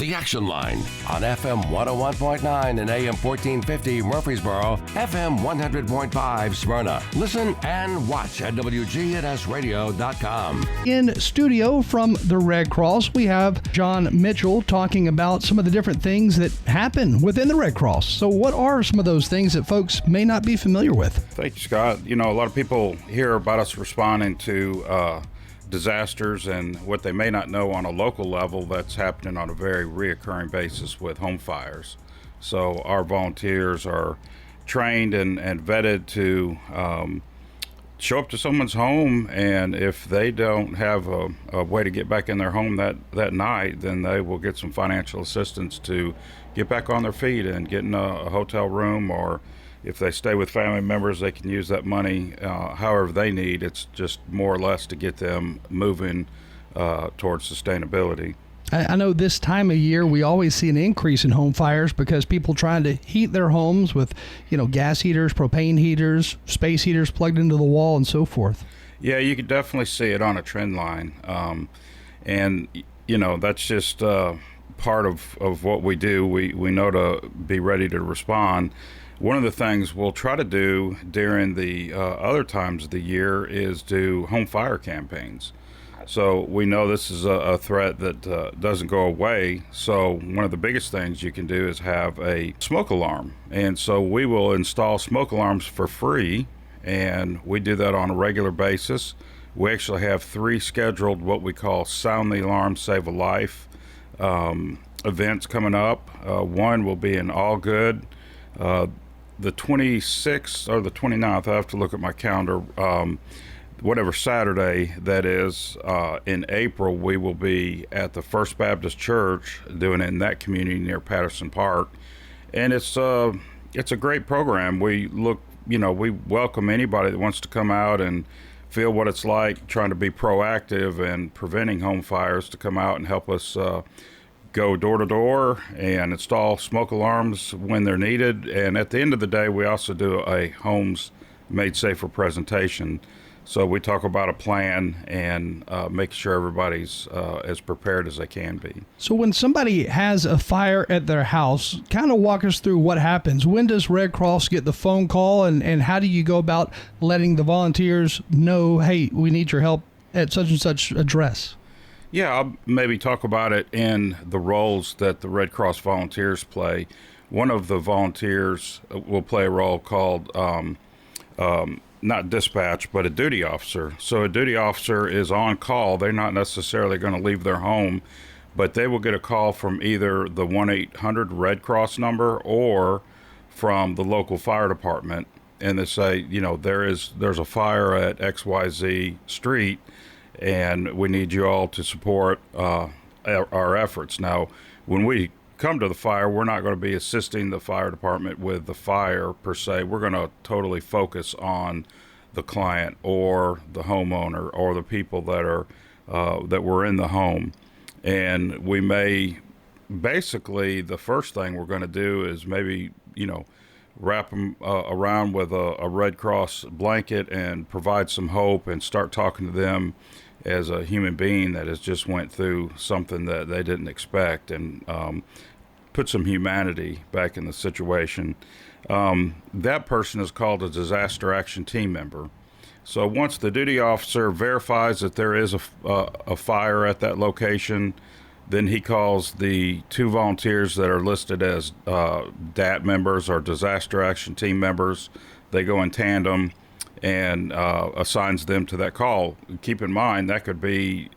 The Action Line on FM 101.9 and AM 1450 Murfreesboro, FM 100.5 Smyrna. Listen and watch at WGNSradio.com. In studio from the Red Cross, we have John Mitchell talking about some of the different things that happen within the Red Cross. So what are some of those things that folks may not be familiar with? Thank you, Scott. You know, a lot of people hear about us responding to disasters and what they may not know on a local level that's happening on a very reoccurring basis with home fires. So our volunteers are trained and vetted to show up to someone's home, and if they don't have a way to get back in their home that night, then they will get some financial assistance to get back on their feet and get in a hotel room, or if they stay with family members, they can use that money however they need. It's just more or less to get them moving towards sustainability. I know this time of year we always see an increase in home fires because people trying to heat their homes with, gas heaters, propane heaters, space heaters plugged into the wall and so forth. Yeah, you can definitely see it on a trend line. And that's just part of what we do. We know to be ready to respond. One of the things we'll try to do during the other times of the year is do home fire campaigns. So we know this is a threat that doesn't go away. So one of the biggest things you can do is have a smoke alarm. And so we will install smoke alarms for free, and we do that on a regular basis. We actually have 3 scheduled what we call Sound the Alarm, Save a Life events coming up. One will be in Allgood. The 26th or the 29th, I have to look at my calendar, whatever Saturday that is, in April, we will be at the First Baptist Church doing it in that community near Patterson Park. And it's a great program. We welcome anybody that wants to come out and feel what it's like trying to be proactive and preventing home fires to come out and help us go door to door and install smoke alarms when they're needed. And at the end of the day, we also do a Homes Made Safer presentation. So we talk about a plan and make sure everybody's as prepared as they can be. So when somebody has a fire at their house, kind of walk us through what happens. When does Red Cross get the phone call, and how do you go about letting the volunteers know, hey, we need your help at such and such address? Yeah, I'll maybe talk about it in the roles that the Red Cross volunteers play. One of the volunteers will play a role called not dispatch, but a duty officer. So a duty officer is on call. They're not necessarily going to leave their home, but they will get a call from either the 1-800 Red Cross number or from the local fire department. And they say, there's a fire at XYZ Street, and we need you all to support our efforts. Now, when we come to the fire, we're not going to be assisting the fire department with the fire per se. We're going to totally focus on the client or the homeowner or the people that are that were in the home. And we may basically, the first thing we're going to do is maybe wrap them around with a Red Cross blanket and provide some hope and start talking to them as a human being that has just went through something that they didn't expect, and put some humanity back in the situation. That person is called a disaster action team member. So once the duty officer verifies that there is a fire at that location, then he calls the 2 volunteers that are listed as DAT members or disaster action team members. They go in tandem and assigns them to that call. Keep in mind, that could be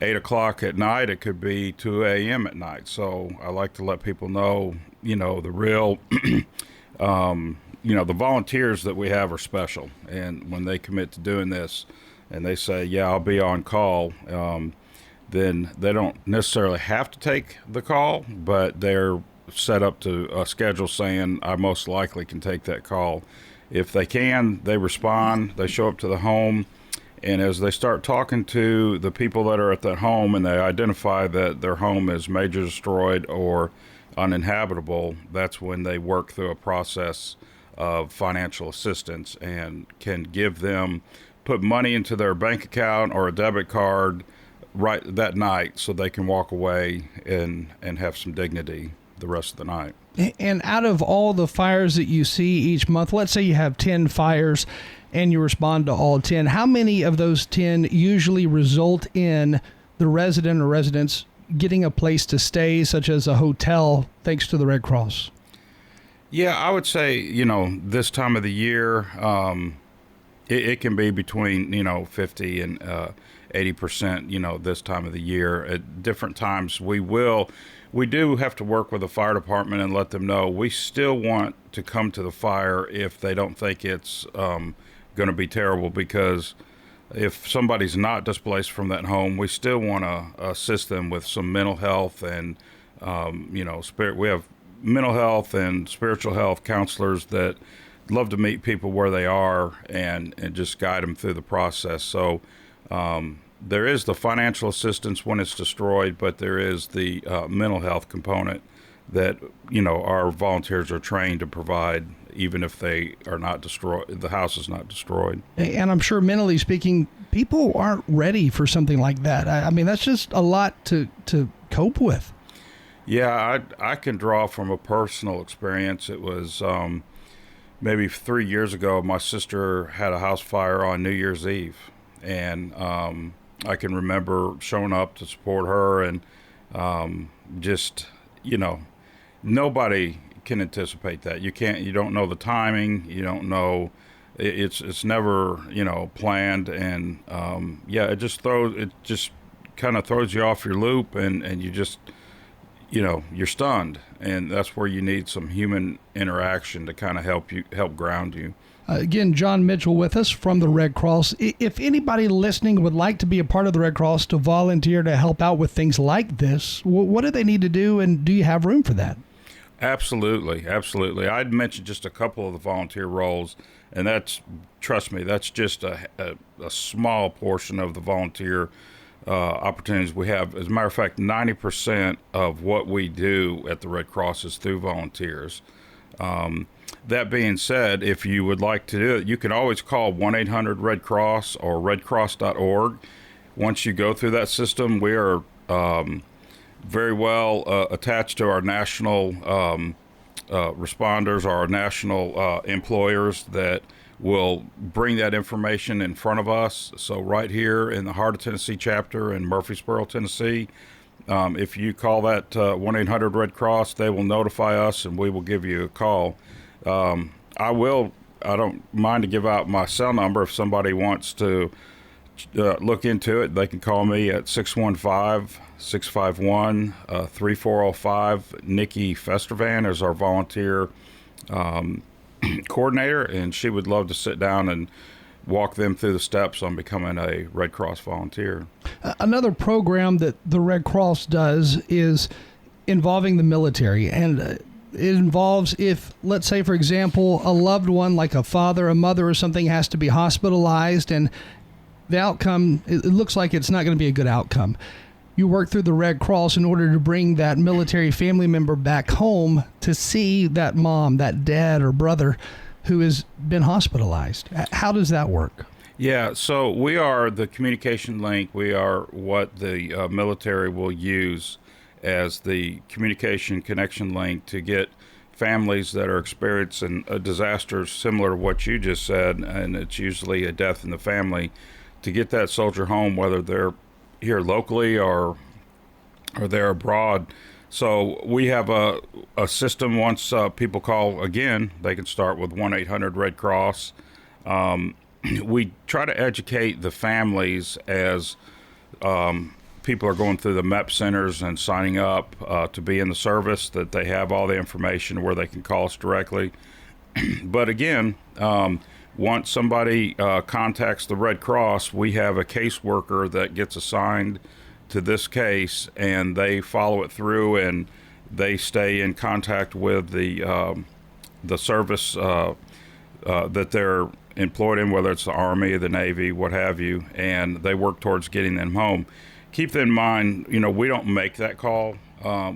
8 o'clock at night. It could be 2 a.m. at night. So I like to let people know, the real, the volunteers that we have are special. And when they commit to doing this and they say, yeah, I'll be on call, then they don't necessarily have to take the call, but they're set up to a schedule saying, I most likely can take that call. If they can, they respond, they show up to the home, and as they start talking to the people that are at that home and they identify that their home is major destroyed or uninhabitable, that's when they work through a process of financial assistance and can give them, put money into their bank account or a debit card right that night so they can walk away and have some dignity the rest of the night. And out of all the fires that you see each month, let's say you have 10 fires and you respond to all 10, how many of those 10 usually result in the resident or residents getting a place to stay, such as a hotel, thanks to the Red Cross? Yeah, I would say, this time of the year, it can be between, 50 and 80%, this time of the year. At different times, we do have to work with the fire department and let them know we still want to come to the fire if they don't think it's going to be terrible, because if somebody's not displaced from that home, we still want to assist them with some mental health and, spirit. We have mental health and spiritual health counselors that love to meet people where they are and just guide them through the process. So there is the financial assistance when it's destroyed, but there is the mental health component that, our volunteers are trained to provide, even if they are not destroyed, the house is not destroyed. And I'm sure, mentally speaking, people aren't ready for something like that. I mean, that's just a lot to cope with. Yeah, I can draw from a personal experience. It was maybe 3 years ago, my sister had a house fire on New Year's Eve. And I can remember showing up to support her and nobody can anticipate that. You don't know the timing. You don't know. It's never, planned. And it just kind of throws you off your loop and you just, you're stunned, and that's where you need some human interaction to kind of help ground you. Again, John Mitchell with us from the Red Cross. If anybody listening would like to be a part of the Red Cross, to volunteer to help out with things like this, what do they need to do, and do you have room for that? Absolutely. I'd mentioned just a couple of the volunteer roles, and trust me, that's just a small portion of the volunteer opportunities we have. As a matter of fact, 90% of what we do at the Red Cross is through volunteers. That being said, if you would like to do it, you can always call 1-800-RED-CROSS or redcross.org. Once you go through that system, we are very well attached to our national responders, our national employers that will bring that information in front of us. So right here in the Heart of Tennessee chapter in Murfreesboro, Tennessee, if you call that 1-800-RED-CROSS, they will notify us and we will give you a call. I don't mind to give out my cell number if somebody wants to look into it. They can call me at 615-651-3405. Nikki Festervan is our volunteer coordinator, and she would love to sit down and walk them through the steps on becoming a Red Cross volunteer. Another program that the Red Cross does is involving the military, and it involves, if, let's say, for example, a loved one like a father, a mother, or something has to be hospitalized, and the outcome, it looks like it's not going to be a good outcome. You work through the Red Cross in order to bring that military family member back home to see that mom, that dad or brother who has been hospitalized. How does that work? Yeah, so we are the communication link. We are what the military will use as the communication connection link to get families that are experiencing a disaster similar to what you just said, and it's usually a death in the family, to get that soldier home, whether they're here locally or they're abroad. So we have a system. Once people call again, they can start with 1-800-RED-CROSS. We try to educate the families as people are going through the MEP centers and signing up to be in the service, that they have all the information where they can call us directly. But again, once somebody contacts the Red Cross, we have a caseworker that gets assigned to this case, and they follow it through, and they stay in contact with the service that they're employed in, whether it's the Army, the Navy, what have you, and they work towards getting them home. Keep in mind, we don't make that call.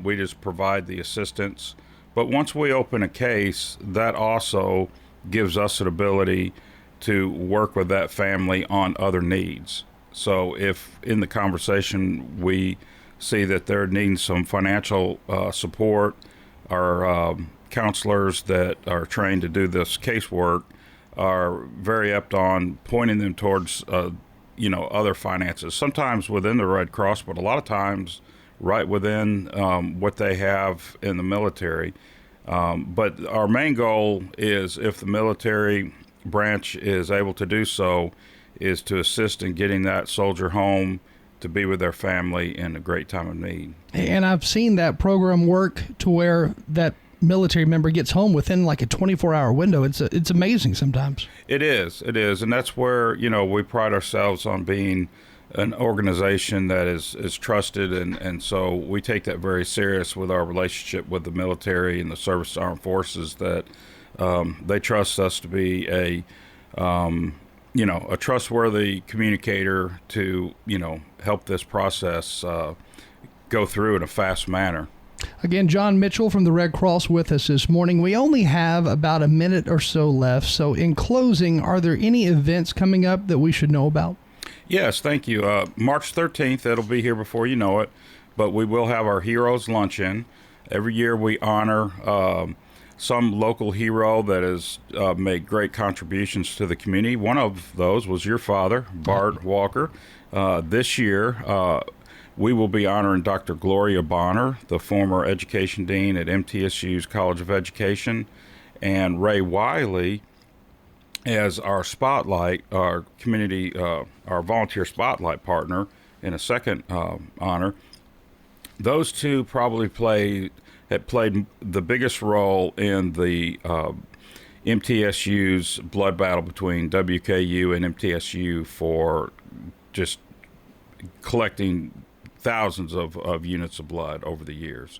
We just provide the assistance. But once we open a case, that also gives us an ability to work with that family on other needs. So if in the conversation we see that they're needing some financial support, our counselors that are trained to do this casework are very apt on pointing them towards other finances, sometimes within the Red Cross, but a lot of times right within what they have in the military. But our main goal is, if the military branch is able to do so, is to assist in getting that soldier home to be with their family in a great time of need. And I've seen that program work to where that military member gets home within like a 24-hour window. It's amazing sometimes. It is, and that's where we pride ourselves on being an organization that is trusted, and so we take that very serious with our relationship with the military and the service armed forces, that they trust us to be a trustworthy communicator to help this process go through in a fast manner. Again, John Mitchell from the Red Cross with us this morning. We only have about a minute or so left, so in closing, are there any events coming up that we should know about? Yes, thank you. March 13th, it'll be here before you know it, but we will have our Heroes Luncheon. Every year we honor some local hero that has made great contributions to the community. One of those was your father, Bart Walker. This year, we will be honoring Dr. Gloria Bonner, the former education dean at MTSU's College of Education, and Ray Wiley as our spotlight, our community, our volunteer spotlight partner in a second honor. Those two probably had played the biggest role in the MTSU's blood battle between WKU and MTSU for just collecting thousands of units of blood over the years.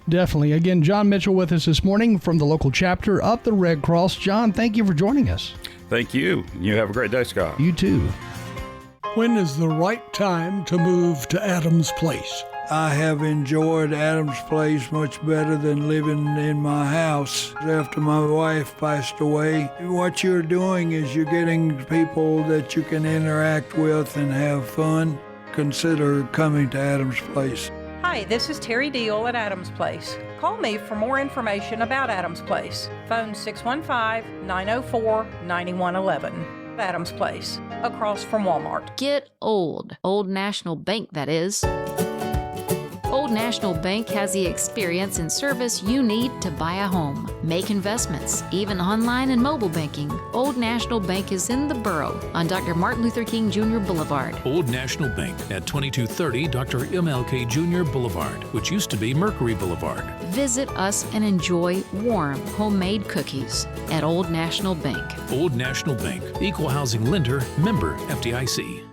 Definitely. Again, John Mitchell with us this morning from the local chapter of the Red Cross. John, thank you for joining us. Thank you. You have a great day, Scott. You too. When is the right time to move to Adams Place? I have enjoyed Adams Place much better than living in my house after my wife passed away. What you're doing is you're getting people that you can interact with and have fun. Consider coming to Adams Place. Hi, this is Terry Deal at Adams Place. Call me for more information about Adams Place. Phone 615-904-9111. Adams Place, across from Walmart. Get old. Old National Bank, that is. Old National Bank has the experience and service you need to buy a home, make investments, even online and mobile banking. Old National Bank is in the borough on Dr. Martin Luther King Jr. Boulevard. Old National Bank at 2230 Dr. MLK Jr. Boulevard, which used to be Mercury Boulevard. Visit us and enjoy warm, homemade cookies at Old National Bank. Old National Bank, equal housing lender, member FDIC.